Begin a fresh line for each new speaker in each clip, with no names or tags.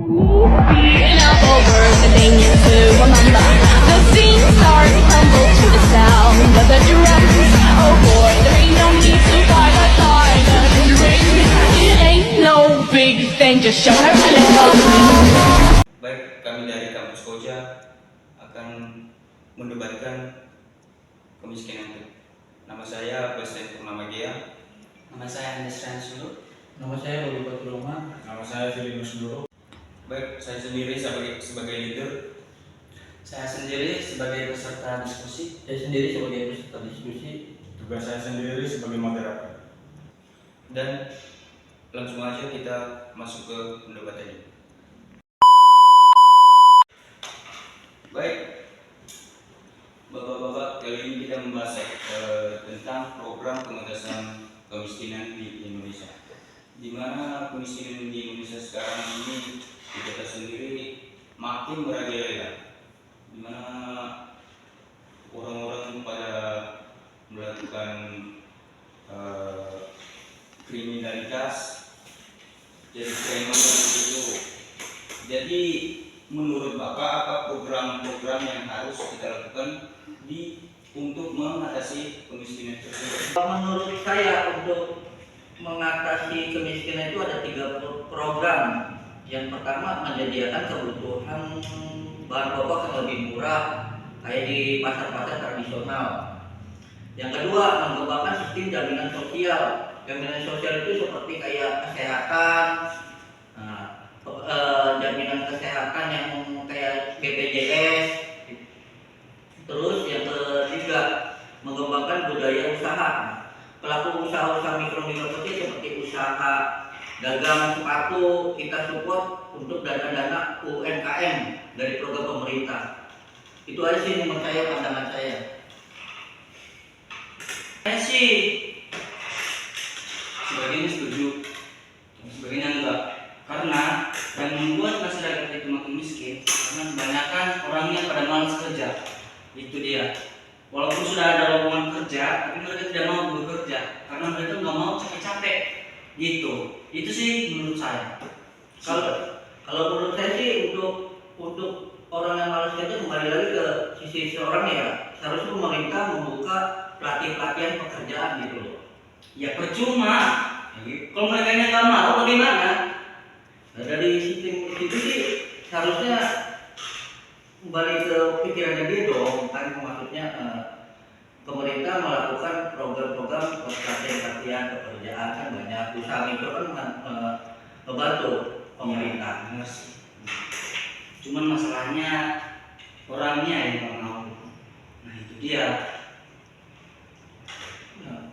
Beating up over the thing to remember. The scene starts to tumble to the sound of the drums. Oh boy, there ain't no need to fight the silent ring. It ain't no big thing, just show her a little.
Baik, kami dari kampus Koja akan mendebatkan kemiskinan itu. Nama saya Bastian Purnama Gea.
Nama saya Andes Ransulu.
Nama saya Robi Baturoma.
Nama saya Filinus Duro.
Baik, saya sendiri sebagai leader.
Saya sendiri sebagai peserta diskusi.
Saya sendiri sebagai peserta diskusi.
Tugas saya sendiri sebagai moderator.
Dan langsung aja kita masuk ke pendebatannya. Baik, Bapak-bapak, kali ini kita membahas tentang program pengentasan kemiskinan di Indonesia. Di mana kemiskinan di Indonesia sekarang ini kita sendiri makin merajalela. Di mana orang-orang pada melakukan kriminalitas, jadi preman itu. Jadi menurut Bapak apa program-program yang harus kita lakukan untuk mengatasi kemiskinan tersebut?
Menurut saya untuk mengatasi kemiskinan itu ada 3 program. Yang pertama menyediakan kebutuhan bahan pokok yang lebih murah kayak di pasar-pasar tradisional. Yang kedua mengembangkan sistem jaminan sosial. Jaminan sosial itu seperti kayak kesehatan, jaminan kesehatan yang kayak BPJS. Terus yang ketiga mengembangkan budaya usaha. Pelaku usaha-usaha mikro kecil seperti usaha dagang sepatu kita support untuk dana-dana UMKM dari program pemerintah. Itu aja sih menurut saya, pandangan saya.
Saya sih sebagian setuju, sebagian enggak. Karena yang membuat masyarakat itu makin miskin karena kebanyakan orangnya pada malas kerja. Itu dia. Walaupun sudah ada lowongan kerja, tapi mereka tidak mau bekerja karena mereka nggak mau capek-capek. Gitu. Itu sih menurut saya.
Kalau menurut saya sih untuk orang yang malas kerja kembali lagi ke sisi seorang ya, seharusnya pemerintah membuka pelatihan pekerjaan gitu loh.
Ya percuma. Kalau mereka nggak mau bagaimana?
Nah, dari sistem itu sih seharusnya kembali ke pikirannya dia dong, kan maksudnya pemerintah melakukan program-program pelatihan pekerjaan kan banyak, usaha mikro kan membantu pemerintah.
Cuman masalahnya orangnya yang nggak mau. Nah itu dia.
Nah,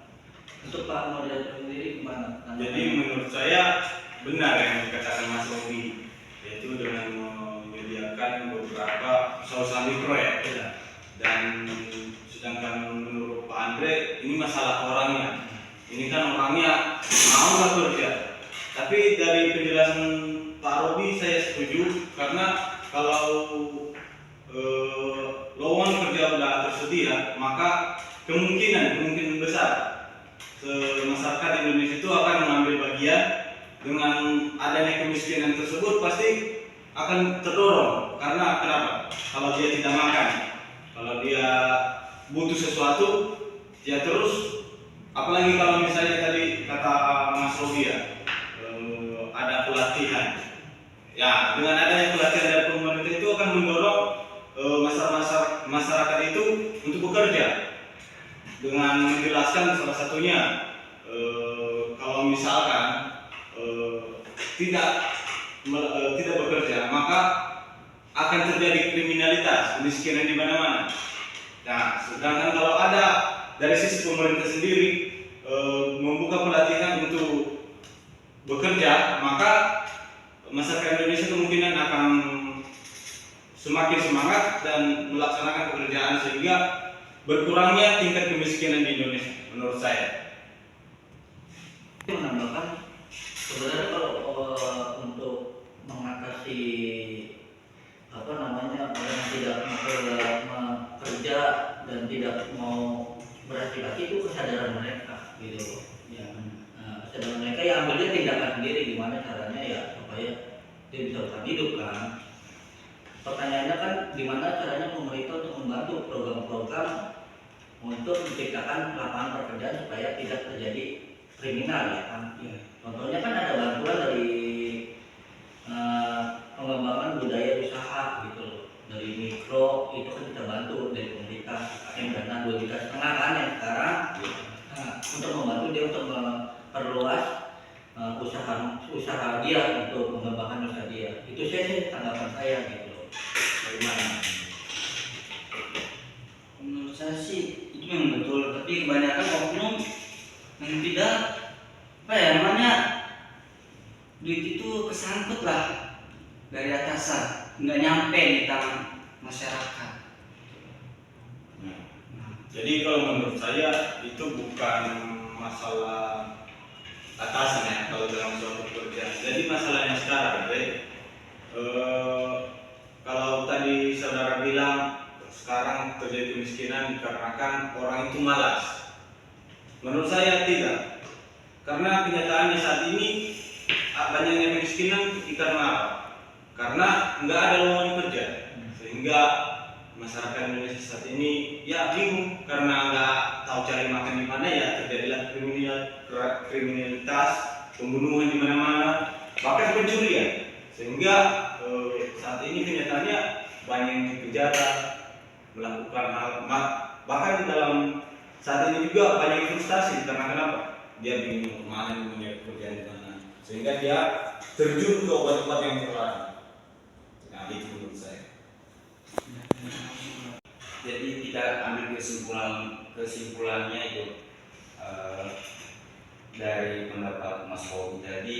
untuk Pak moderator sendiri gimana?
Jadi menurut saya benar yang dikatakan Mas Robi, yaitu dengan menyediakan beberapa usaha mikro ya. Dan sedangkan menurut Pak Andre ini masalah orangnya. Ini kan orangnya mau nggak kerja. Tapi dari penjelasan Pak Robi saya setuju karena kalau lowongan kerja sudah tersedia, maka kemungkinan besar masyarakat Indonesia itu akan mengambil bagian. Dengan adanya kemiskinan tersebut pasti akan terdorong. Karena kenapa? Kalau dia tidak makan, kalau dia butuh sesuatu, ya terus. Apalagi kalau misalnya tadi kata Mas Robi ya, ada pelatihan. Ya, dengan adanya pelatihan dari pemerintah itu akan mendorong masyarakat itu untuk bekerja. Dengan menjelaskan salah satunya, kalau misalkan tidak bekerja, maka akan terjadi kriminalitas, kemiskinan di mana-mana. Nah, sedangkan kalau ada dari sisi pemerintah sendiri membuka pelatihan untuk bekerja, maka masyarakat Indonesia kemungkinan akan semakin semangat dan melaksanakan pekerjaan sehingga berkurangnya tingkat kemiskinan di Indonesia menurut saya.
Menambahkan sebenarnya kalau untuk mengatasi orang yang tidak mau kerja dan tidak mau beraktivasi itu kesadaran mereka gitu ya. Kesadaran mereka yang ambilnya tindakan sendiri gimana caranya ya supaya dia bisa bertahan hidup kan. Pertanyaannya kan gimana caranya pemerintah untuk membantu program-program untuk menciptakan lapangan pekerjaan supaya tidak terjadi kriminal ya kan. Contohnya kan ada bantuan dari pengembangan budaya usaha gitu loh, dari mikro itu kan kita bantu dari pemerintah dana 2,5 juta kan yang sekarang. Nah, untuk membantu dia untuk memperluas usaha dia, untuk mengembangkan usaha dia. Itu sih tanggapan saya gitu loh. Bagaimana?
Menurut saya sih itu memang betul, tapi kebanyakan oknum yang tidak apa ya namanya, duit itu kesangkut lah dari atasan, nggak nyampe di tangan masyarakat.
Jadi kalau menurut saya itu bukan masalah atasan ya kalau dalam suatu pekerjaan. Jadi masalahnya sekarang, kalau tadi saudara bilang sekarang terjadi kemiskinan dikarenakan orang itu malas. Menurut saya tidak. Karena kenyataannya saat ini banyaknya kemiskinan karena apa? Karena nggak ada lowongan kerja, sehingga masyarakat Indonesia saat ini ya bingung karena nggak tahu cari makan di mana, ya terjadilah kriminalitas, pembunuhan di mana-mana, bahkan pencurian. Sehingga saat ini kenyataannya banyak yang dipenjara melakukan hal, bahkan dalam saat ini juga banyak yang frustasi karena kenapa? Dia bingung kemana punya pekerjaan di mana, sehingga dia terjun ke obat-obat yang terlarang. Nah itu menurut saya.
Jadi kita ambil kesimpulannya itu dari pendapat Mas Bobi tadi,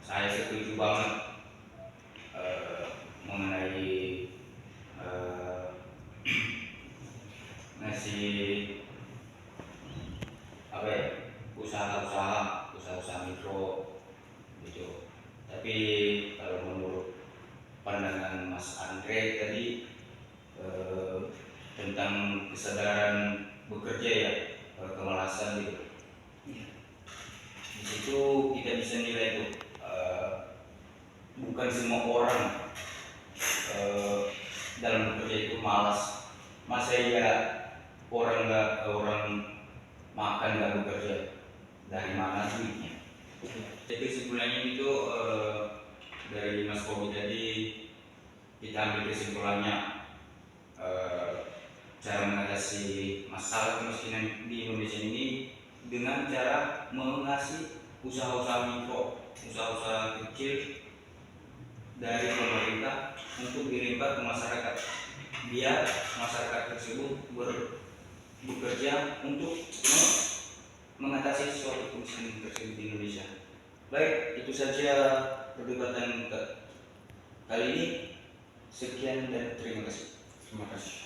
saya setuju banget mengenai ngasih apa ya, usaha mikro gitu. Tapi kalau menurut pandangan Mas Andre tadi tentang kesadaran bekerja ya, kemalasan gitu. Di situ kita bisa nilai tuh bukan semua orang dalam bekerja itu malas. Masa ya orang makan nggak bekerja, dari mana duitnya? Jadi kesimpulannya itu dari Mas Bobi tadi kita ambil kesimpulannya, cara mengatasi masalah kemiskinan di Indonesia ini dengan cara mengasih usaha-usaha mikro, usaha-usaha kecil dari pemerintah untuk dilimpah ke masyarakat, biar masyarakat tersebut bekerja untuk mengatasi suatu kemiskinan tersebut di Indonesia. Baik, itu saja perdebatan kali ini. Sekian dan terima kasih.
Terima kasih.